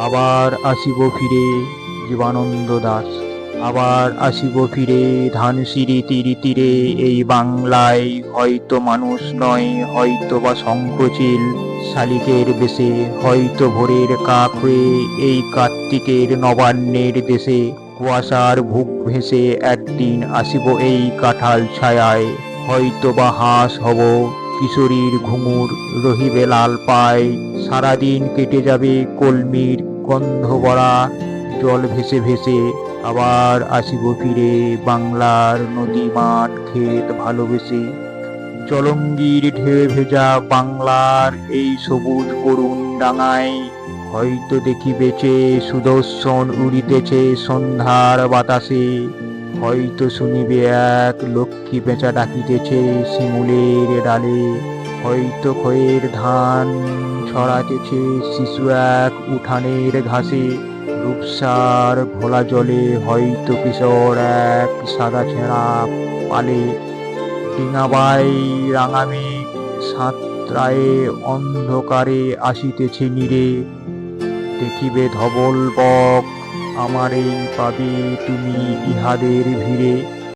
আবার আসিব ফিরে। জীবনানন্দ দাশ। আবার আসিব ফিরে ধানসিঁড়ি তীরে তীরে এই বাংলায়, হয়তো মানুষ নয়, হয়তো বা শঙ্খচিল শালিকের বেশে, হয়তো ভোরের কাক হয়ে এই কার্তিকের নবান্নের দেশে। কুয়াশার বুক ভেসে একদিন আসিব এই কাঁঠাল ছায়ায়, হয়তো বা হাঁস হব, কিশোরীর ঘুঙুর রহিবে লাল পায়। সারাদিন কেটে যাবে কলমির গন্ধ ভরা জল ভেসে ভেসে। আবার আসিব ফিরে বাংলার নদী মাঠ ক্ষেত ভালোবেসে। জলঙ্গির ঢেউ ভেজা বাংলার এই সবুজ করুণ ডাঙায়, হয়তো দেখি বেচে সুদর্শন উড়িতেছে সন্ধ্যার বাতাসে। হয়তো শুনিবে এক লক্ষ্মী পেঁচা ডাকিতেছে শিমুলের ডালে। হয়তো খয়ের ধান ছড়াতেছে শিশু এক উঠানের ঘাসে। রূপসার ঘোলা জলে হয়তো কিশোর এক সাদা ছেঁড়া পালে। ডিঙাবাই রাঙা মেঘ সাঁতরায়ে অন্ধকারে আসিতেছে নীরে। দেখিবে ধবল বক আমারেই পাবে তুমি ইহাদের ভিড়ে।